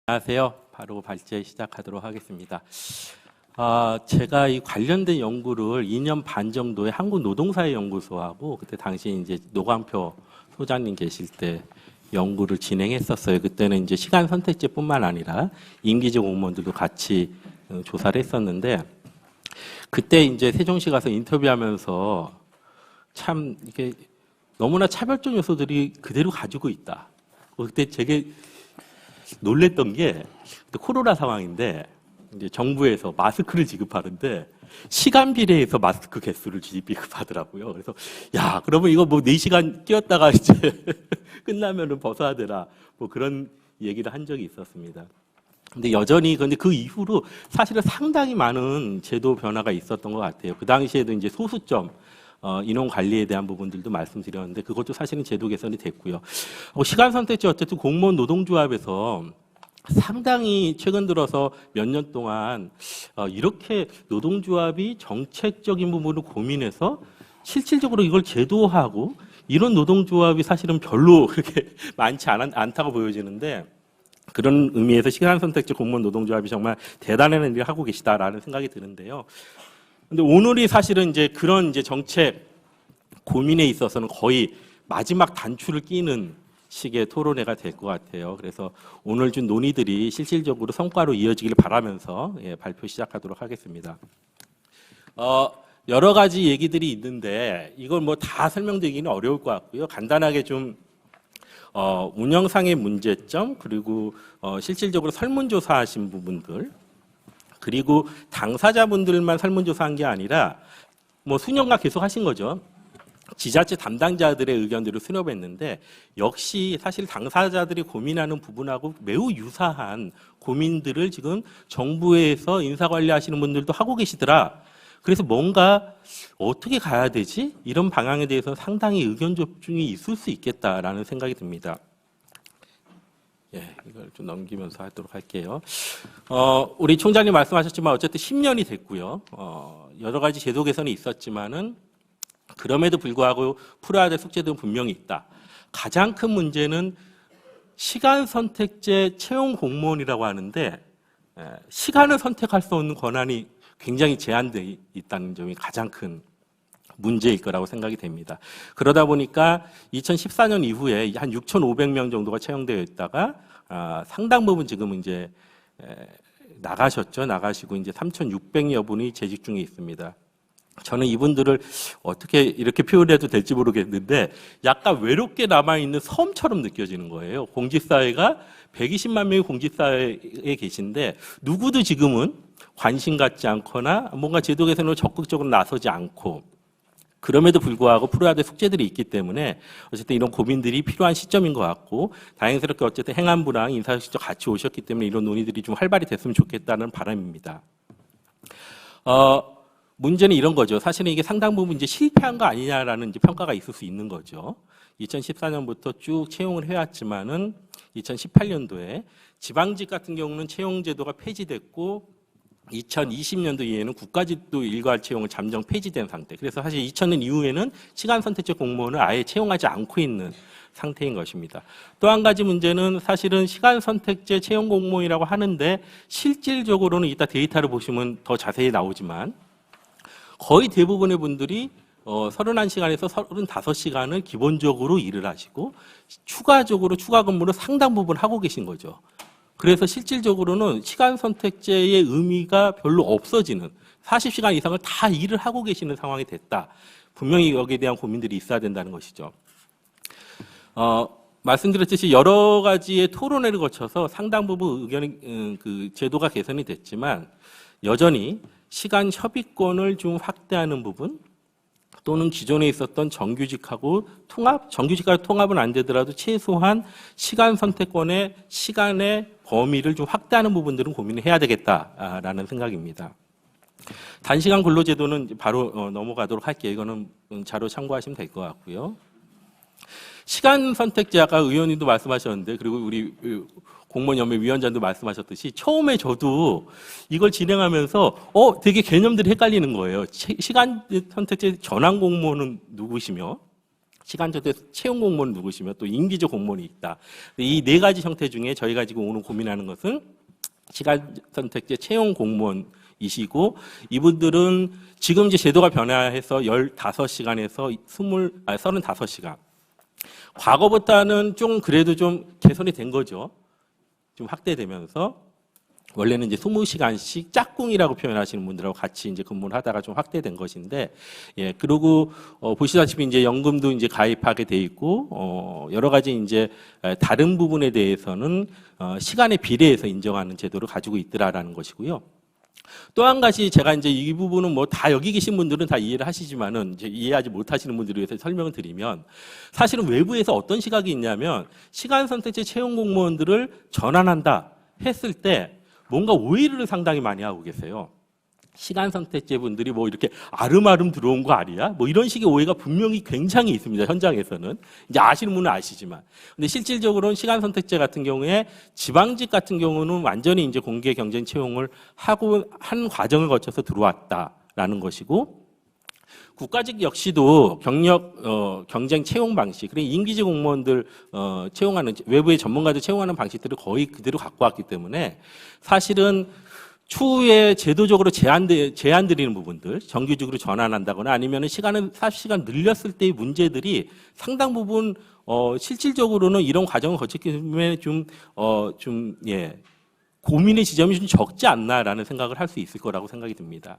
안녕하세요. 바로 발제 시작하도록 하겠습니다. 제가 이 관련된 연구를 2년 반 정도의 한국노동사회연구소하고 그때 당시 이제 노광표 소장님 계실 때 연구를 진행했었어요. 그때는 이제 시간 선택제뿐만 아니라 임기직 공무원들도 같이 조사를 했었는데 그때 이제 세종시 가서 인터뷰하면서 참 이게 너무나 차별적 요소들이 그대로 가지고 있다. 그때 되게 놀랬던 게 코로나 상황인데 이제 정부에서 마스크를 지급하는데 시간 비례해서 마스크 개수를 지급하더라고요. 그래서 야 그러면 이거 뭐 4시간 뛰었다가 이제 끝나면은 벗어야 되나 뭐 그런 얘기를 한 적이 있었습니다. 근데 여전히 근데 그 이후로 사실은 상당히 많은 제도 변화가 있었던 것 같아요. 그 당시에도 이제 소수점 인원 관리에 대한 부분들도 말씀드렸는데 그것도 사실은 제도 개선이 됐고요. 시간 선택제 어쨌든 공무원 노동조합에서 상당히 최근 들어서 몇 년 동안 이렇게 노동조합이 정책적인 부분을 고민해서 실질적으로 이걸 제도화하고 이런 노동조합이 사실은 별로 그렇게 많지 않다고 보여지는데 그런 의미에서 시간 선택제 공무원 노동조합이 정말 대단한 일을 하고 계시다라는 생각이 드는데요. 근데 오늘이 사실은 이제 그런 이제 정책 고민에 있어서는 거의 마지막 단추를 끼는 식의 토론회가 될 것 같아요. 그래서 오늘 준 논의들이 실질적으로 성과로 이어지길 바라면서 발표 시작하도록 하겠습니다. 여러 가지 얘기들이 있는데 이걸 뭐 다 설명드리기는 어려울 것 같고요. 간단하게 좀 운영상의 문제점 그리고 실질적으로 설문조사하신 부분들 그리고 당사자분들만 설문조사한 게 아니라 뭐 수년간 계속 하신 거죠. 지자체 담당자들의 의견들을 수렴했는데 역시 사실 당사자들이 고민하는 부분하고 매우 유사한 고민들을 지금 정부에서 인사관리하시는 분들도 하고 계시더라. 그래서 뭔가 어떻게 가야 되지? 이런 방향에 대해서 상당히 의견 접종이 있을 수 있겠다라는 생각이 듭니다. 이걸 좀 넘기면서 하도록 할게요. 우리 총장님 말씀하셨지만 어쨌든 10년이 됐고요. 여러 가지 제도 개선이 있었지만은 그럼에도 불구하고 풀어야 될 숙제들은 분명히 있다. 가장 큰 문제는 시간 선택제 채용 공무원이라고 하는데 시간을 선택할 수 없는 권한이 굉장히 제한되어 있다는 점이 가장 큰 문제일 거라고 생각이 됩니다. 그러다 보니까 2014년 이후에 한 6,500명 정도가 채용되어 있다가 상당 부분 지금은 이제 나가셨죠. 나가시고 이제 3,600여 분이 재직 중에 있습니다. 저는 이분들을 어떻게 이렇게 표현해도 될지 모르겠는데 약간 외롭게 남아있는 섬처럼 느껴지는 거예요. 공직사회가 120만 명의 공직사회에 계신데 누구도 지금은 관심 갖지 않거나 뭔가 제도 개선으로 적극적으로 나서지 않고 그럼에도 불구하고 풀어야 될 숙제들이 있기 때문에 어쨌든 이런 고민들이 필요한 시점인 것 같고 다행스럽게 어쨌든 행안부랑 인사혁신처 같이 오셨기 때문에 이런 논의들이 좀 활발히 됐으면 좋겠다는 바람입니다. 문제는 이런 거죠. 사실은 이게 상당 부분 이제 실패한 거 아니냐라는 이제 평가가 있을 수 있는 거죠. 2014년부터 쭉 채용을 해왔지만은 2018년도에 지방직 같은 경우는 채용 제도가 폐지됐고 2020년도 이후에는 국가직도 일괄 채용을 잠정 폐지된 상태. 그래서 사실 2000년 이후에는 시간 선택제 공무원을 아예 채용하지 않고 있는 상태인 것입니다. 또 한 가지 문제는 사실은 시간 선택제 채용 공무원이라고 하는데 실질적으로는 이따 데이터를 보시면 더 자세히 나오지만 거의 대부분의 분들이 31시간에서 35시간을 기본적으로 일을 하시고 추가적으로 추가 근무를 상당 부분 하고 계신 거죠. 그래서 실질적으로는 시간 선택제의 의미가 별로 없어지는 40시간 이상을 다 일을 하고 계시는 상황이 됐다. 분명히 여기에 대한 고민들이 있어야 된다는 것이죠. 말씀드렸듯이 여러 가지의 토론회를 거쳐서 상당 부분 의견이 그 제도가 개선이 됐지만 여전히 시간 협의권을 좀 확대하는 부분 또는 기존에 있었던 정규직하고 정규직과 통합은 안 되더라도 최소한 시간 선택권의 시간의 범위를 좀 확대하는 부분들은 고민을 해야 되겠다라는 생각입니다. 단시간 근로제도는 바로 넘어가도록 할게요. 이거는 자료 참고하시면 될 것 같고요. 시간 선택제 아까 의원님도 말씀하셨는데 그리고 우리 공무원연맹 위원장도 말씀하셨듯이 처음에 저도 이걸 진행하면서 되게 개념들이 헷갈리는 거예요. 시간 선택제 전환 공무원은 누구시며 시간 선택 채용 공무원 누구시며 또 임기적 공무원이 있다. 이 네 가지 형태 중에 저희가 지금 오늘 고민하는 것은 시간 선택제 채용 공무원이시고 이분들은 지금 이제 제도가 변화해서 15시간에서 35시간. 과거보다는 좀 그래도 좀 개선이 된 거죠. 좀 확대되면서 원래는 이제 20시간씩 짝꿍이라고 표현하시는 분들하고 같이 이제 근무를 하다가 좀 확대된 것인데, 예, 그리고 보시다시피 이제 연금도 이제 가입하게 돼 있고, 여러 가지 이제 다른 부분에 대해서는 시간에 비례해서 인정하는 제도를 가지고 있더라라는 것이고요. 또 한 가지 제가 이제 이 부분은 뭐 다 여기 계신 분들은 다 이해를 하시지만은 이제 이해하지 못하시는 분들을 위해서 설명을 드리면 사실은 외부에서 어떤 시각이 있냐면 시간 선택제 채용 공무원들을 전환한다 했을 때 뭔가 오해를 상당히 많이 하고 계세요. 시간 선택제 분들이 뭐 이렇게 아름아름 들어온 거 아니야? 뭐 이런 식의 오해가 분명히 굉장히 있습니다. 현장에서는. 이제 아시는 분은 아시지만. 근데 실질적으로는 시간 선택제 같은 경우에 지방직 같은 경우는 완전히 이제 공개 경쟁 채용을 하고 한 과정을 거쳐서 들어왔다라는 것이고 국가직 역시도 경쟁 채용 방식, 그리고 임기직 공무원들 채용하는 외부의 전문가들 채용하는 방식들을 거의 그대로 갖고 왔기 때문에 사실은 추후에 제도적으로 제한 드리는 부분들, 정규직으로 전환한다거나 아니면은 시간을 40시간 늘렸을 때의 문제들이 상당 부분 실질적으로는 이런 과정을 거쳤기 때문에 고민의 지점이 좀 적지 않나라는 생각을 할 수 있을 거라고 생각이 듭니다.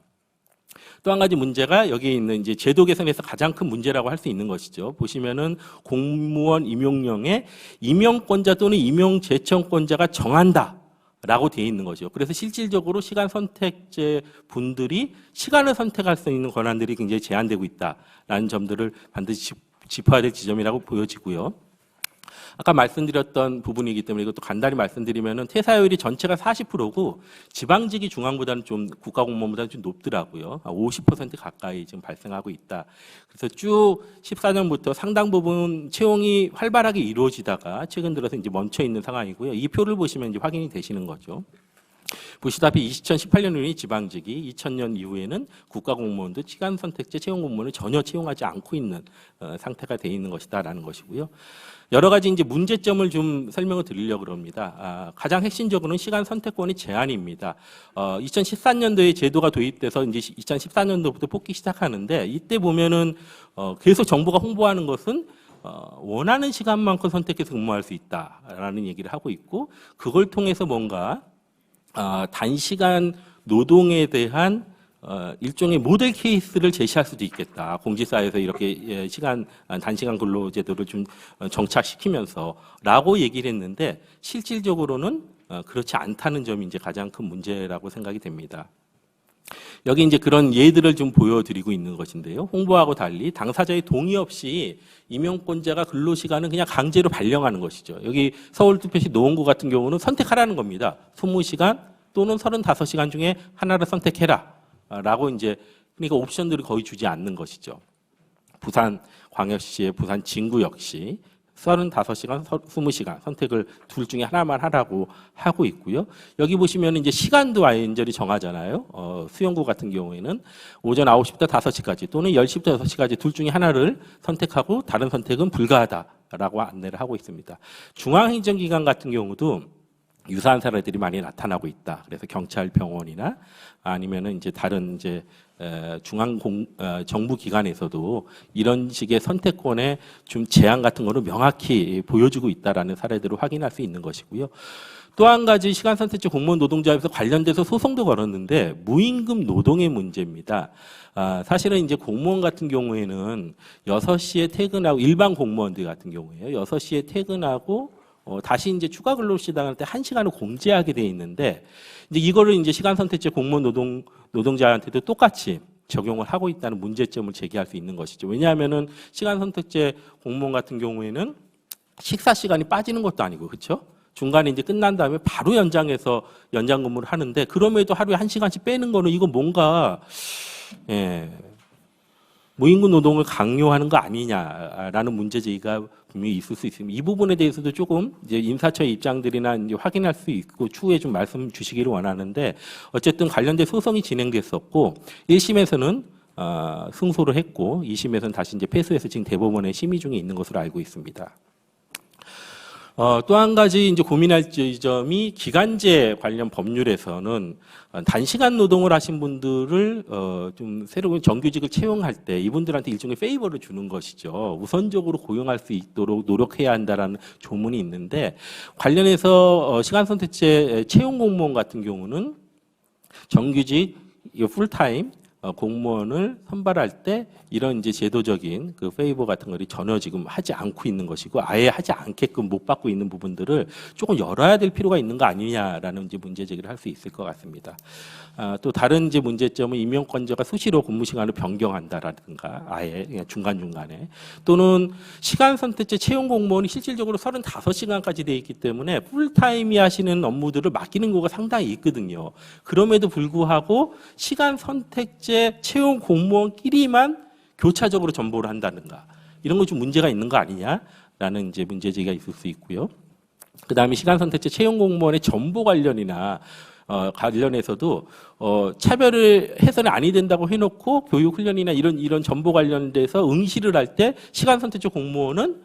또 한 가지 문제가 여기 있는 이제 제도 개선에서 가장 큰 문제라고 할 수 있는 것이죠. 보시면은 공무원 임용령에 임용권자 또는 임용 제청권자가 정한다라고 되어 있는 거죠. 그래서 실질적으로 시간 선택제 분들이 시간을 선택할 수 있는 권한들이 굉장히 제한되고 있다라는 점들을 반드시 짚어야 될 지점이라고 보여지고요. 아까 말씀드렸던 부분이기 때문에 이것도 간단히 말씀드리면은 퇴사율이 전체가 40%고 지방직이 중앙보다는 좀 국가공무원보다는 좀 높더라고요. 50% 가까이 지금 발생하고 있다. 그래서 쭉 14년부터 상당 부분 채용이 활발하게 이루어지다가 최근 들어서 이제 멈춰 있는 상황이고요. 이 표를 보시면 이제 확인이 되시는 거죠. 보시다시피 2018년이 지방직이 2000년 이후에는 국가공무원도 시간 선택제 채용 공무원을 전혀 채용하지 않고 있는 상태가 돼 있는 것이다라는 것이고요. 여러 가지 이제 문제점을 좀 설명을 드리려고 합니다. 가장 핵심적으로는 시간 선택권의 제한입니다. 2014년도에 제도가 도입돼서 이제 2014년도부터 뽑기 시작하는데 이때 보면은 계속 정부가 홍보하는 것은 원하는 시간만큼 선택해서 근무할 수 있다라는 얘기를 하고 있고 그걸 통해서 뭔가 단시간 노동에 대한 일종의 모델 케이스를 제시할 수도 있겠다. 공지사에서 이렇게 단시간 근로제도를 좀 정착시키면서라고 얘기를 했는데 실질적으로는 그렇지 않다는 점이 이제 가장 큰 문제라고 생각이 됩니다. 여기 이제 그런 예들을 좀 보여드리고 있는 것인데요. 홍보하고 달리 당사자의 동의 없이 임용권자가 근로시간은 그냥 강제로 발령하는 것이죠. 여기 서울특별시 노원구 같은 경우는 선택하라는 겁니다. 20시간 또는 35시간 중에 하나를 선택해라. 라고 이제 그러니까 옵션들을 거의 주지 않는 것이죠. 부산광역시의 부산 진구 역시 35시간, 20시간 선택을 둘 중에 하나만 하라고 하고 있고요. 여기 보시면 이제 시간도 완전히 정하잖아요. 수영구 같은 경우에는 오전 9시부터 5시까지 또는 10시부터 6시까지 둘 중에 하나를 선택하고 다른 선택은 불가하다라고 안내를 하고 있습니다. 중앙행정기관 같은 경우도 유사한 사례들이 많이 나타나고 있다. 그래서 경찰, 병원이나 아니면은 이제 다른 이제 정부 기관에서도 이런 식의 선택권의 좀 제한 같은 거를 명확히 보여주고 있다라는 사례들을 확인할 수 있는 것이고요. 또 한 가지 시간 선택제 공무원 노동자에서 관련돼서 소송도 걸었는데 무임금 노동의 문제입니다. 사실은 이제 공무원 같은 경우에는 6시에 퇴근하고 일반 공무원들 같은 경우에요. 6시에 퇴근하고 다시 이제 추가 근로 시작할 때 1시간을 공제하게 돼 있는데 이제 이거를 이제 시간 선택제 공무원 노동자한테도 똑같이 적용을 하고 있다는 문제점을 제기할 수 있는 것이죠. 왜냐하면은 시간 선택제 공무원 같은 경우에는 식사 시간이 빠지는 것도 아니고 그렇죠? 중간에 이제 끝난 다음에 바로 연장 근무를 하는데 그럼에도 하루에 1시간씩 빼는 거는 이거 뭔가 무임금 노동을 강요하는 거 아니냐라는 문제 제기가 분명히 있을 수 있습니다. 이 부분에 대해서도 조금 이제 인사처의 입장들이나 이제 확인할 수 있고 추후에 좀 말씀 주시기를 원하는데 어쨌든 관련된 소송이 진행됐었고 1심에서는 승소를 했고 2심에서는 다시 이제 패소해서 지금 대법원에 심의 중에 있는 것으로 알고 있습니다. 또 한 가지 이제 고민할 지점이 기간제 관련 법률에서는 단시간 노동을 하신 분들을 좀 새로운 정규직을 채용할 때 이분들한테 일종의 페이버를 주는 것이죠. 우선적으로 고용할 수 있도록 노력해야 한다라는 조문이 있는데 관련해서 시간 선택제 채용 공무원 같은 경우는 정규직 풀타임 공무원을 선발할 때 이런 이제 제도적인 그 페이버 같은 것이 전혀 지금 하지 않고 있는 것이고 아예 하지 않게끔 못 받고 있는 부분들을 조금 열어야 될 필요가 있는 거 아니냐라는 이제 문제 제기를 할 수 있을 것 같습니다. 또 다른 이제 문제점은 임용권자가 수시로 근무 시간을 변경한다라든가 아예 그냥 중간중간에 또는 시간 선택제 채용 공무원이 실질적으로 35시간까지 돼 있기 때문에 풀타임이 하시는 업무들을 맡기는 경우가 상당히 있거든요. 그럼에도 불구하고 시간 선택제 채용 공무원끼리만 교차적으로 전보를 한다든가 이런 거 좀 문제가 있는 거 아니냐라는 이제 문제 제기가 있을 수 있고요. 그다음에 시간 선택제 채용 공무원의 전보 관련이나 관련해서도 차별을 해서는 아니 된다고 해놓고 교육 훈련이나 이런 전보 관련돼서 응시를 할 때 시간 선택제 공무원은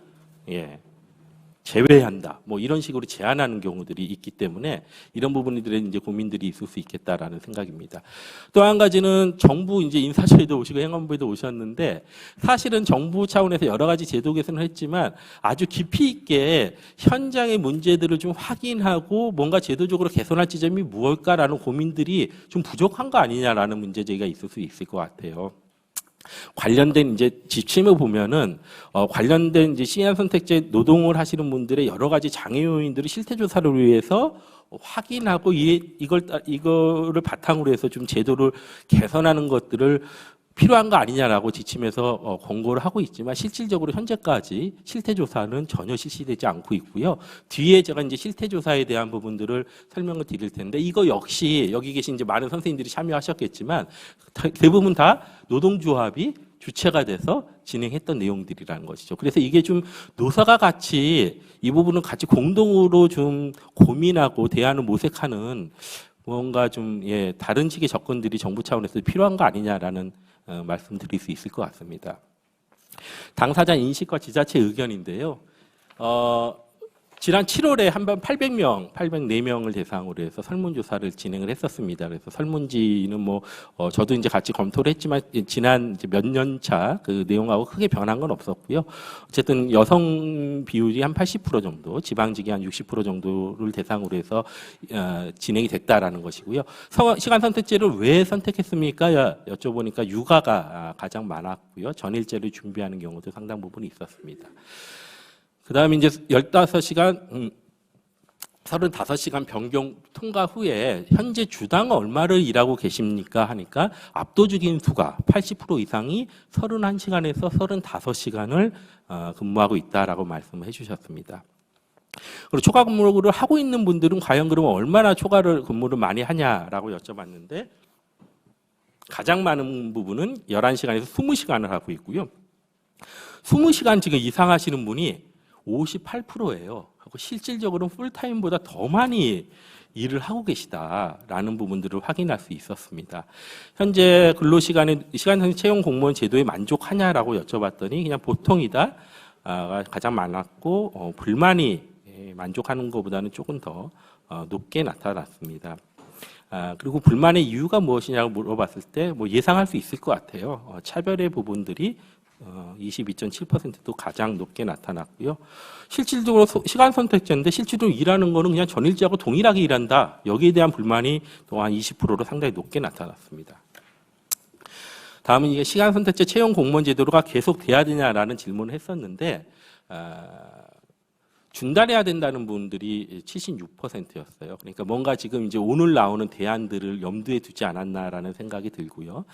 제외한다. 뭐 이런 식으로 제한하는 경우들이 있기 때문에 이런 부분들에 이제 고민들이 있을 수 있겠다라는 생각입니다. 또 한 가지는 정부 이제 인사처에도 오시고 행안부에도 오셨는데 사실은 정부 차원에서 여러 가지 제도 개선을 했지만 아주 깊이 있게 현장의 문제들을 좀 확인하고 뭔가 제도적으로 개선할 지점이 무엇일까라는 고민들이 좀 부족한 거 아니냐라는 문제 제기가 있을 수 있을 것 같아요. 관련된 이제 지침을 보면은 관련된 이제 시간 선택제 노동을 하시는 분들의 여러 가지 장애 요인들을 실태 조사를 위해서 확인하고 이거를 바탕으로 해서 좀 제도를 개선하는 것들을 필요한 거 아니냐라고 지침에서 권고를 하고 있지만 실질적으로 현재까지 실태 조사는 전혀 실시되지 않고 있고요. 뒤에 제가 이제 실태 조사에 대한 부분들을 설명을 드릴 텐데 이거 역시 여기 계신 이제 많은 선생님들이 참여하셨겠지만 대부분 다 노동조합이 주체가 돼서 진행했던 내용들이라는 것이죠. 그래서 이게 좀 노사가 같이 이 부분은 같이 공동으로 좀 고민하고 대안을 모색하는 뭔가 좀 다른 식의 접근들이 정부 차원에서 필요한 거 아니냐라는 말씀드릴 수 있을 것 같습니다. 당사자 인식과 지자체 의견인데요. 지난 7월에 한번 804명을 대상으로 해서 설문조사를 진행을 했었습니다. 그래서 설문지는 저도 이제 같이 검토를 했지만 지난 이제 몇 년 차 그 내용하고 크게 변한 건 없었고요. 어쨌든 여성 비율이 한 80% 정도, 지방직이 한 60% 정도를 대상으로 해서 진행이 됐다라는 것이고요. 시간 선택제를 왜 선택했습니까? 여쭤보니까 육아가 가장 많았고요. 전일제를 준비하는 경우도 상당 부분 있었습니다. 그 다음에 이제 35시간 변경 통과 후에 현재 주당 얼마를 일하고 계십니까? 하니까 압도적인 수가 80% 이상이 31시간에서 35시간을 근무하고 있다라고 말씀을 해주셨습니다. 그리고 초과 근무를 하고 있는 분들은 과연 그러면 얼마나 근무를 많이 하냐라고 여쭤봤는데 가장 많은 부분은 11시간에서 20시간을 하고 있고요. 20시간 지금 이상 하시는 분이 58%예요. 실질적으로는 풀타임보다 더 많이 일을 하고 계시다라는 부분들을 확인할 수 있었습니다. 현재 근로시간에 시간 채용 공무원 제도에 만족하냐라고 여쭤봤더니 그냥 보통이다 가장 많았고 불만이 만족하는 것보다는 조금 더 높게 나타났습니다. 그리고 불만의 이유가 무엇이냐고 물어봤을 때 예상할 수 있을 것 같아요. 차별의 부분들이 22.7%도 가장 높게 나타났고요. 실질적으로 시간 선택제인데 실질적으로 일하는 거는 그냥 전일제하고 동일하게 일한다. 여기에 대한 불만이 또한 20%로 상당히 높게 나타났습니다. 다음은 이게 시간 선택제 채용 공무원 제도가 계속 돼야 되냐라는 질문을 했었는데 중단해야 된다는 분들이 76%였어요. 그러니까 뭔가 지금 이제 오늘 나오는 대안들을 염두에 두지 않았나라는 생각이 들고요.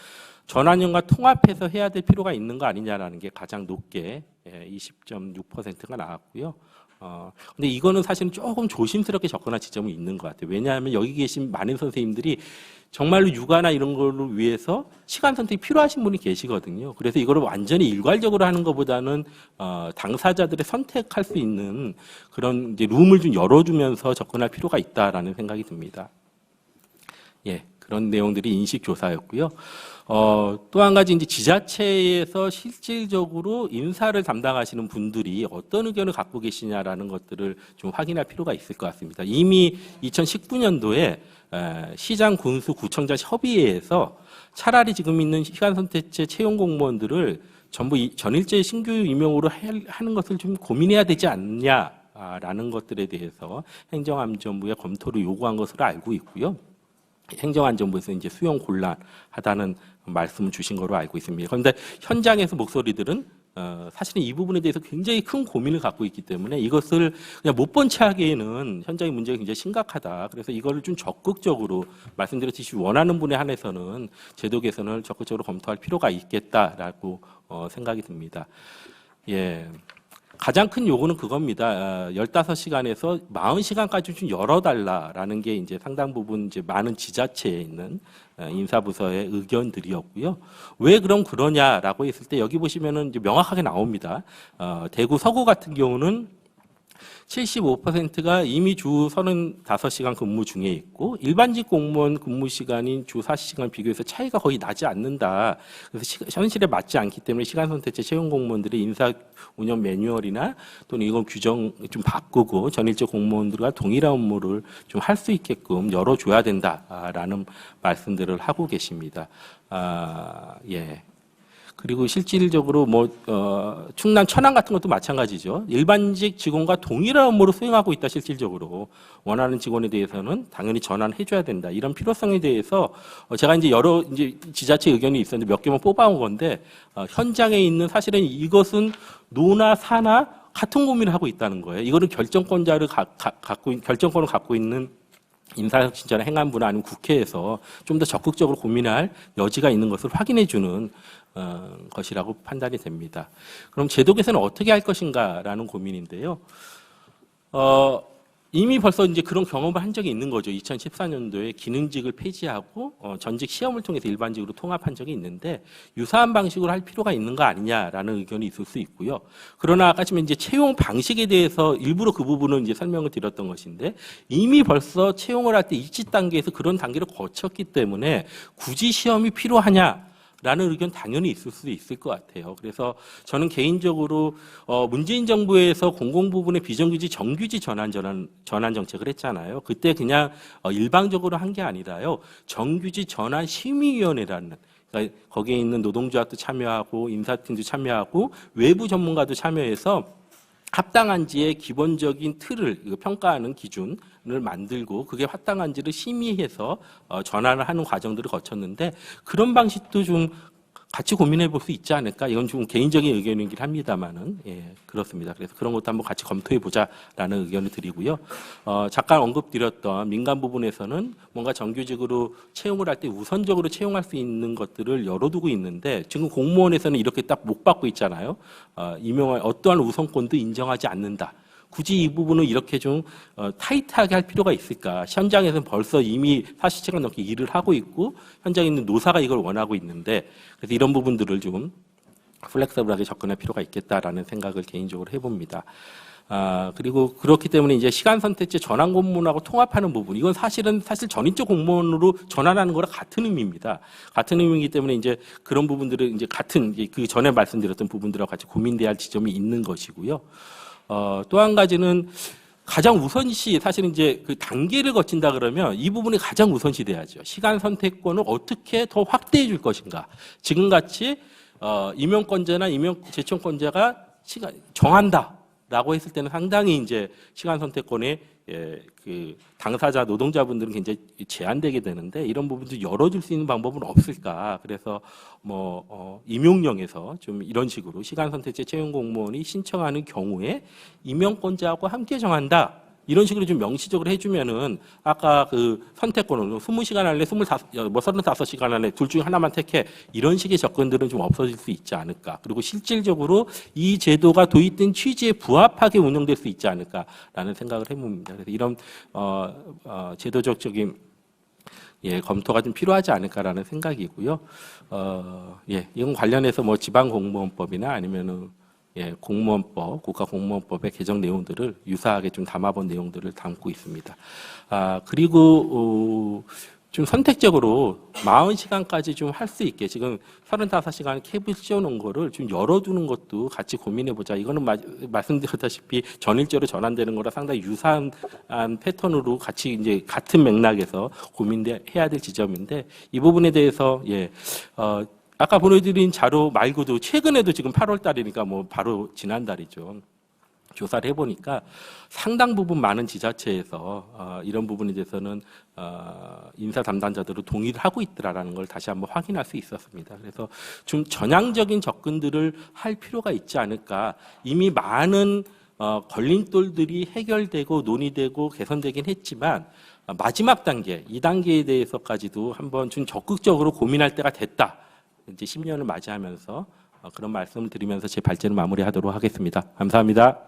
전환형과 통합해서 해야 될 필요가 있는 거 아니냐라는 게 가장 높게 20.6%가 나왔고요. 근데 이거는 사실은 조금 조심스럽게 접근할 지점이 있는 것 같아요. 왜냐하면 여기 계신 많은 선생님들이 정말로 육아나 이런 거를 위해서 시간 선택이 필요하신 분이 계시거든요. 그래서 이거를 완전히 일괄적으로 하는 것보다는 당사자들의 선택할 수 있는 그런 이제 룸을 좀 열어주면서 접근할 필요가 있다라는 생각이 듭니다. 그런 내용들이 인식 조사였고요. 또 한 가지 이제 지자체에서 실질적으로 인사를 담당하시는 분들이 어떤 의견을 갖고 계시냐라는 것들을 좀 확인할 필요가 있을 것 같습니다. 이미 2019년도에 시장 군수 구청장 협의회에서 차라리 지금 있는 시간선택제 채용 공무원들을 전부 전일제 신규 임용으로 하는 것을 좀 고민해야 되지 않냐라는 것들에 대해서 행정안전부에 검토를 요구한 것으로 알고 있고요. 행정안전부에서 이제 수용 곤란하다는 말씀을 주신 거로 알고 있습니다. 그런데 현장에서 목소리들은 사실은 이 부분에 대해서 굉장히 큰 고민을 갖고 있기 때문에 이것을 그냥 못 본 채 하기에는 현장의 문제가 굉장히 심각하다. 그래서 이거를 좀 적극적으로 말씀드렸듯이 원하는 분에 한해서는 제도 개선을 적극적으로 검토할 필요가 있겠다라고 생각이 듭니다. 예. 가장 큰 요구는 그겁니다. 15시간에서 40시간까지 좀 열어달라라는 게 이제 상당 부분 이제 많은 지자체에 있는 인사부서의 의견들이었고요. 왜 그럼 그러냐라고 했을 때 여기 보시면은 이제 명확하게 나옵니다. 대구 서구 같은 경우는 75%가 이미 주 35시간 근무 중에 있고 일반직 공무원 근무 시간인 주 40시간 비교해서 차이가 거의 나지 않는다. 그래서 현실에 맞지 않기 때문에 시간 선택제 채용 공무원들의 인사 운영 매뉴얼이나 또는 이건 규정 좀 바꾸고 전일제 공무원들과 동일한 업무를 좀 할 수 있게끔 열어줘야 된다라는 말씀들을 하고 계십니다. 예. 그리고 실질적으로 충남 천안 같은 것도 마찬가지죠. 일반직 직원과 동일한 업무를 수행하고 있다. 실질적으로 원하는 직원에 대해서는 당연히 전환해줘야 된다. 이런 필요성에 대해서 제가 이제 여러 이제 지자체 의견이 있었는데 몇 개만 뽑아온 건데 현장에 있는 사실은 이것은 노나 사나 같은 고민을 하고 있다는 거예요. 이거는 결정권을 갖고 있는 인사혁신처나 행안부나 아니면 국회에서 좀 더 적극적으로 고민할 여지가 있는 것을 확인해주는 것이라고 판단이 됩니다. 그럼 제도 개선은 어떻게 할 것인가라는 고민인데요. 이미 벌써 이제 그런 경험을 한 적이 있는 거죠. 2014년도에 기능직을 폐지하고 전직 시험을 통해서 일반직으로 통합한 적이 있는데 유사한 방식으로 할 필요가 있는 거 아니냐라는 의견이 있을 수 있고요. 그러나 아까 지금 이제 채용 방식에 대해서 일부러 그 부분은 이제 설명을 드렸던 것인데 이미 벌써 채용을 할 때 입시 단계에서 그런 단계를 거쳤기 때문에 굳이 시험이 필요하냐? 라는 의견 당연히 있을 수 있을 것 같아요. 그래서 저는 개인적으로 문재인 정부에서 공공 부분의 비정규직 정규직 전환 정책을 했잖아요. 그때 그냥 일방적으로 한 게 아니라요. 정규직 전환 심의위원회라는 그러니까 거기에 있는 노동조합도 참여하고 인사팀도 참여하고 외부 전문가도 참여해서 합당한지의 기본적인 틀을 평가하는 기준을 만들고 그게 합당한지를 심의해서 전환을 하는 과정들을 거쳤는데 그런 방식도 좀 같이 고민해 볼 수 있지 않을까? 이건 좀 개인적인 의견이긴 합니다만은 예, 그렇습니다. 그래서 그런 것도 한번 같이 검토해 보자라는 의견을 드리고요. 잠깐 언급드렸던 민간 부분에서는 뭔가 정규직으로 채용을 할 때 우선적으로 채용할 수 있는 것들을 열어두고 있는데 지금 공무원에서는 이렇게 딱 못 받고 있잖아요. 임용할 어떠한 우선권도 인정하지 않는다. 굳이 이 부분을 이렇게 좀 타이트하게 할 필요가 있을까? 현장에서는 벌써 이미 40시간 넘게 일을 하고 있고 현장에 있는 노사가 이걸 원하고 있는데 그래서 이런 부분들을 좀 플렉서블하게 접근할 필요가 있겠다라는 생각을 개인적으로 해봅니다. 그리고 그렇기 때문에 이제 시간 선택제 전환 공무원하고 통합하는 부분 이건 사실 전인적 공무원으로 전환하는 거랑 같은 의미입니다. 같은 의미이기 때문에 이제 그런 부분들을 이제 같은 그 전에 말씀드렸던 부분들하고 같이 고민돼야 할 지점이 있는 것이고요. 또 한 가지는 가장 우선시 사실은 이제 그 단계를 거친다 그러면 이 부분이 가장 우선시 돼야죠. 시간 선택권을 어떻게 더 확대해 줄 것인가. 지금같이 임용권자나 임용 제청권자가 시간 정한다라고 했을 때는 상당히 이제 시간 선택권에 그 당사자 노동자분들은 굉장히 제한되게 되는데 이런 부분도 열어줄 수 있는 방법은 없을까? 그래서 임용령에서 좀 이런 식으로 시간 선택제 채용 공무원이 신청하는 경우에 임용권자하고 함께 정한다. 이런 식으로 좀 명시적으로 해주면은 아까 그 선택권을 20시간 안에 35시간 안에 둘 중에 하나만 택해 이런 식의 접근들은 좀 없어질 수 있지 않을까. 그리고 실질적으로 이 제도가 도입된 취지에 부합하게 운영될 수 있지 않을까라는 생각을 해봅니다. 그래서 이런 제도적인 검토가 좀 필요하지 않을까라는 생각이고요. 이건 관련해서 지방공무원법이나 아니면은 공무원법, 국가공무원법의 개정 내용들을 유사하게 좀 담아본 내용들을 담고 있습니다. 그리고 좀 선택적으로 40시간까지 좀 할 수 있게 지금 35시간 캡을 씌워놓은 거를 좀 열어두는 것도 같이 고민해보자. 이거는 말씀드렸다시피 전일제로 전환되는 거라 상당히 유사한 패턴으로 같이 이제 같은 맥락에서 고민해야 될 지점인데 이 부분에 대해서 아까 보내드린 자료 말고도 최근에도 지금 8월 달이니까 뭐 바로 지난달이죠. 조사를 해보니까 상당 부분 많은 지자체에서 이런 부분에 대해서는 인사 담당자들로 동의를 하고 있더라라는 걸 다시 한번 확인할 수 있었습니다. 그래서 좀 전향적인 접근들을 할 필요가 있지 않을까. 이미 많은 걸림돌들이 해결되고 논의되고 개선되긴 했지만 마지막 단계, 2단계에 대해서까지도 한번 좀 적극적으로 고민할 때가 됐다. 이제 10년을 맞이하면서 그런 말씀을 드리면서 제 발제를 마무리하도록 하겠습니다. 감사합니다.